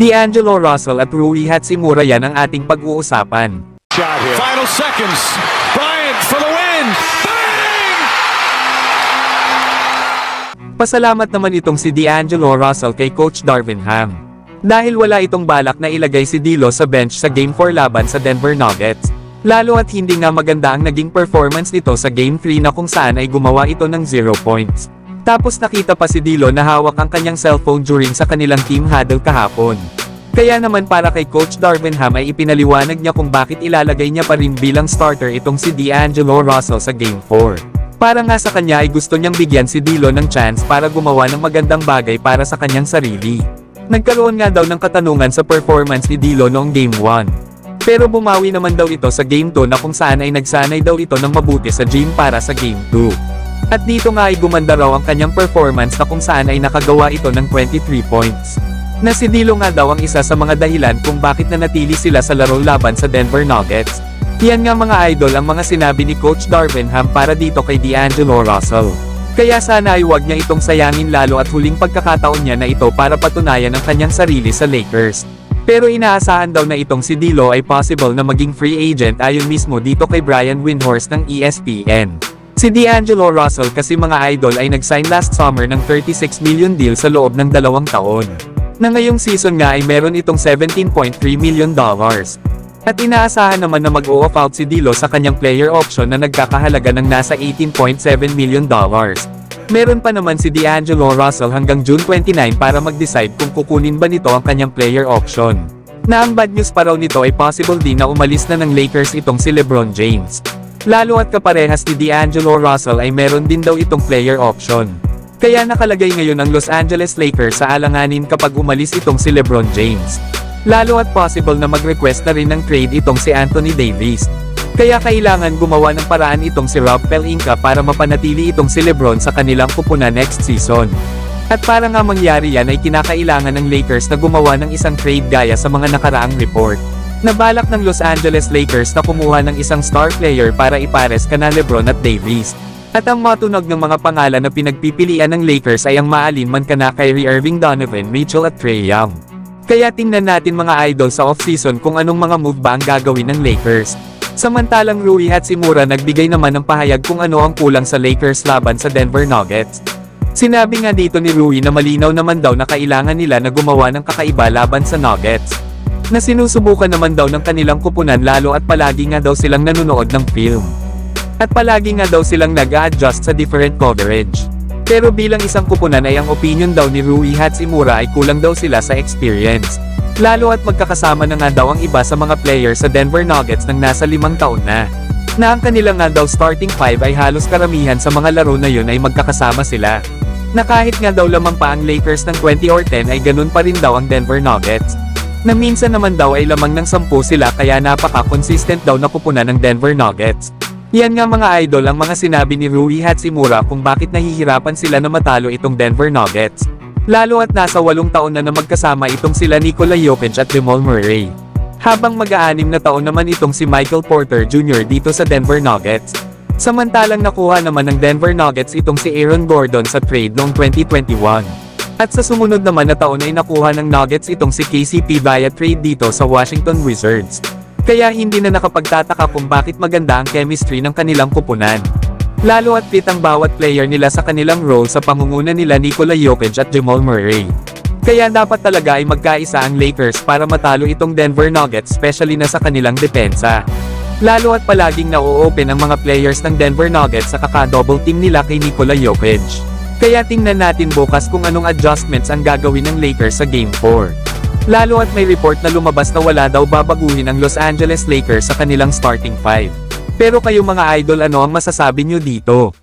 D'Angelo Russell at Rui Hachimura, yan ang ating pag-uusapan. Final seconds. Bryant for the win. Bang! Pasalamat naman itong si D'Angelo Russell kay Coach Darvin Ham. Dahil wala itong balak na ilagay si D'Lo sa bench sa Game 4 laban sa Denver Nuggets. Lalo at hindi nga maganda ang naging performance nito sa Game 3 na kung saan ay gumawa ito ng 0 points. Tapos nakita pa si D'Lo na hawak ang kanyang cellphone during sa kanilang team huddle kahapon. Kaya naman para kay Coach Darvin Ham ay ipinaliwanag niya kung bakit ilalagay niya pa rin bilang starter itong si D'Angelo Russell sa Game 4. Para nga sa kanya ay gusto niyang bigyan si D'Lo ng chance para gumawa ng magandang bagay para sa kanyang sarili. Nagkaroon nga daw ng katanungan sa performance ni D'Lo noong Game 1. Pero bumawi naman daw ito sa Game 2 na kung saan ay nagsanay daw ito ng mabuti sa gym para sa Game 2. At dito nga ay gumanda raw ang kanyang performance na kung saan ay nakagawa ito ng 23 points. Na si D'Lo nga daw ang isa sa mga dahilan kung bakit nanatili sila sa laro laban sa Denver Nuggets. Yan nga mga idol ang mga sinabi ni Coach Darvin Ham para dito kay D'Angelo Russell. Kaya sana ay huwag niya itong sayangin lalo at huling pagkakataon niya na ito para patunayan ang kanyang sarili sa Lakers. Pero inaasahan daw na itong si D'Lo ay possible na maging free agent ayon mismo dito kay Brian Windhorst ng ESPN. Si D'Angelo Russell kasi mga idol ay nag-sign last summer ng $36 million deal sa loob ng 2 taon. Na ngayong season nga ay meron itong $17.3 million. At inaasahan naman na mag-o-off out si D'Lo sa kanyang player option na nagkakahalaga ng nasa $18.7 million. Meron pa naman si D'Angelo Russell hanggang June 29 para mag-decide kung kukunin ba nito ang kanyang player option. Na ang bad news pa raw nito ay possible din na umalis na ng Lakers itong si LeBron James. Lalo at kaparehas ni D'Angelo Russell ay meron din daw itong player option. Kaya nakalagay ngayon ang Los Angeles Lakers sa alanganin kapag umalis itong si LeBron James. Lalo at possible na mag-request na rin ng trade itong si Anthony Davis. Kaya kailangan gumawa ng paraan itong si Rob Pelinka para mapanatili itong si LeBron sa kanilang kupunan next season. At para nga mangyari yan ay kinakailangan ng Lakers na gumawa ng isang trade gaya sa mga nakaraang report. Nabalak ng Los Angeles Lakers na kumuha ng isang star player para ipares kana LeBron at Davis. At ang matunog ng mga pangalan na pinagpipilian ng Lakers ay ang maalinman kana Kyrie Irving, Donovan Mitchell at Trae Young. Kaya tingnan natin mga idol sa off-season kung anong mga move ba ang gagawin ng Lakers. Samantalang Rui Hachimura nagbigay naman ng pahayag kung ano ang kulang sa Lakers laban sa Denver Nuggets. Sinabi nga dito ni Rui na malinaw naman daw na kailangan nila na gumawa ng kakaiba laban sa Nuggets. Na sinusubukan naman daw ng kanilang kupunan lalo at palagi nga daw silang nanonood ng film. At palagi nga daw silang nag-a-adjust sa different coverage. Pero bilang isang kupunan ay ang opinion daw ni Rui Hachimura ay kulang daw sila sa experience. Lalo at magkakasama na nga daw ang iba sa mga players sa Denver Nuggets ng nasa 5 taon na. Na ang kanilang nga daw starting 5 ay halos karamihan sa mga laro na yun ay magkakasama sila. Na kahit nga daw lamang pa ang Lakers ng 20 or 10 ay ganun pa rin daw ang Denver Nuggets. Na minsan naman daw ay lamang ng 10 sila kaya napaka-consistent daw na kupunan ng Denver Nuggets. Yan nga mga idol ang mga sinabi ni Rui Hachimura kung bakit nahihirapan sila na matalo itong Denver Nuggets. Lalo at nasa 8 taon na magkasama itong sila Nikola Jokic at Jamal Murray. Habang mag-6 na taon naman itong si Michael Porter Jr. dito sa Denver Nuggets. Samantalang nakuha naman ng Denver Nuggets itong si Aaron Gordon sa trade noong 2021. At sa sumunod naman na taon ay nakuha ng Nuggets itong si KCP via trade dito sa Washington Wizards. Kaya hindi na nakapagtataka kung bakit maganda ang chemistry ng kanilang kupunan. Lalo at fit ang bawat player nila sa kanilang role sa pangunguna nila Nikola Jokic at Jamal Murray. Kaya dapat talaga ay magkaisa ang Lakers para matalo itong Denver Nuggets especially na sa kanilang depensa. Lalo at palaging na-open ang mga players ng Denver Nuggets sa kaka-double team nila kay Nikola Jokic. Kaya tingnan natin bukas kung anong adjustments ang gagawin ng Lakers sa Game 4. Lalo at may report na lumabas na wala daw babaguhin ang Los Angeles Lakers sa kanilang starting 5. Pero kayo mga idol ano ang masasabi nyo dito?